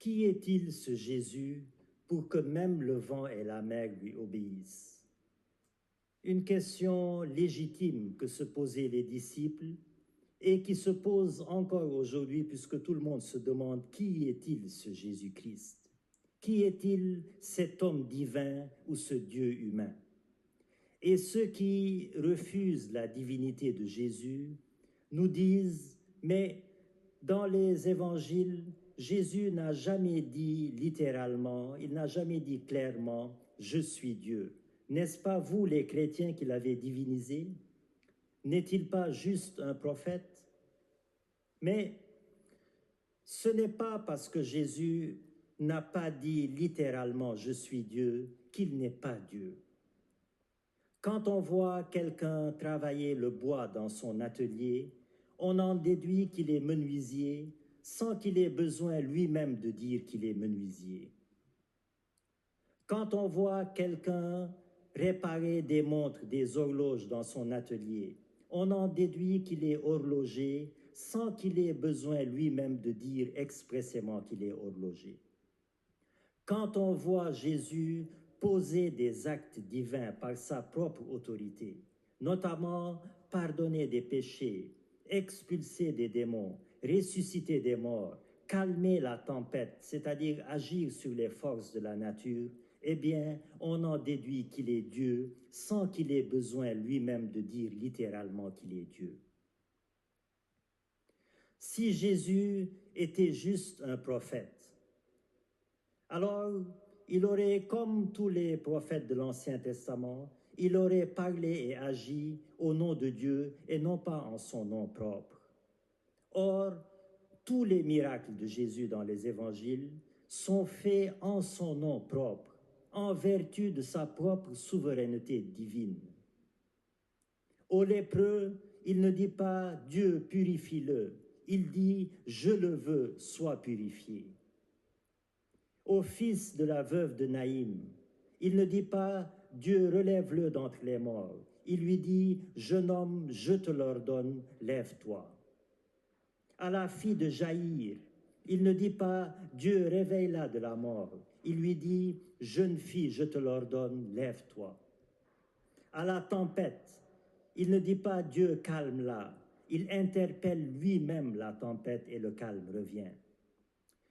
Qui est-il ce Jésus pour que même le vent et la mer lui obéissent? Une question légitime que se posaient les disciples et qui se pose encore aujourd'hui puisque tout le monde se demande qui est-il ce Jésus-Christ? Qui est-il cet homme divin ou ce Dieu humain? Et ceux qui refusent la divinité de Jésus nous disent, mais dans les évangiles, Jésus n'a jamais dit littéralement, il n'a jamais dit clairement, je suis Dieu. N'est-ce pas vous les chrétiens qui l'avez divinisé? N'est-il pas juste un prophète? Mais ce n'est pas parce que Jésus n'a pas dit littéralement je suis Dieu qu'il n'est pas Dieu. Quand on voit quelqu'un travailler le bois dans son atelier, on en déduit qu'il est menuisier sans qu'il ait besoin lui-même de dire qu'il est menuisier. Quand on voit quelqu'un réparer des montres, des horloges dans son atelier, on en déduit qu'il est horloger sans qu'il ait besoin lui-même de dire expressément qu'il est horloger. Quand on voit Jésus poser des actes divins par sa propre autorité, notamment pardonner des péchés, expulser des démons, ressusciter des morts, calmer la tempête, c'est-à-dire agir sur les forces de la nature, eh bien, on en déduit qu'il est Dieu sans qu'il ait besoin lui-même de dire littéralement qu'il est Dieu. Si Jésus était juste un prophète, alors il aurait, comme tous les prophètes de l'Ancien Testament, il aurait parlé et agi au nom de Dieu et non pas en son nom propre. Or, tous les miracles de Jésus dans les évangiles sont faits en son nom propre, en vertu de sa propre souveraineté divine. Au lépreux, il ne dit pas « Dieu, purifie-le », il dit « Je le veux, sois purifié ». Au fils de la veuve de Naïm, il ne dit pas « Dieu, relève-le d'entre les morts », il lui dit « Jeune homme, je te l'ordonne, lève-toi ». À la fille de Jaïr, il ne dit pas « Dieu, réveille-la de la mort », il lui dit « Jeune fille, je te l'ordonne, lève-toi ». À la tempête, il ne dit pas « Dieu, calme-la », il interpelle lui-même la tempête et le calme revient.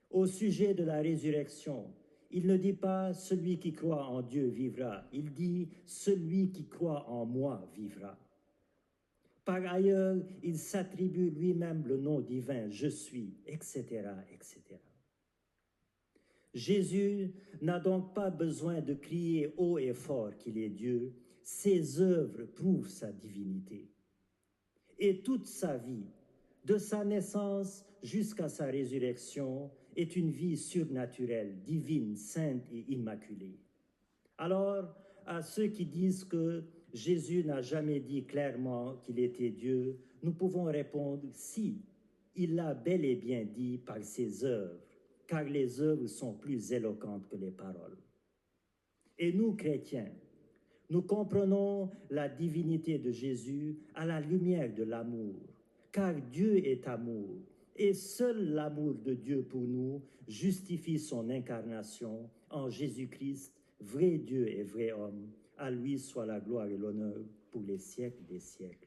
Au sujet de la résurrection, il ne dit pas « celui qui croit en Dieu vivra », il dit « celui qui croit en moi vivra ». Par ailleurs, il s'attribue lui-même le nom divin « je suis », etc., etc. Jésus n'a donc pas besoin de crier haut et fort qu'il est Dieu, ses œuvres prouvent sa divinité. Et toute sa vie, de sa naissance jusqu'à sa résurrection, est une vie surnaturelle, divine, sainte et immaculée. Alors, à ceux qui disent que Jésus n'a jamais dit clairement qu'il était Dieu, nous pouvons répondre « si, il l'a bel et bien dit par ses œuvres, car les œuvres sont plus éloquentes que les paroles. » Et nous, chrétiens, nous comprenons la divinité de Jésus à la lumière de l'amour, car Dieu est amour, et seul l'amour de Dieu pour nous justifie son incarnation en Jésus-Christ, vrai Dieu et vrai homme. À lui soit la gloire et l'honneur pour les siècles des siècles.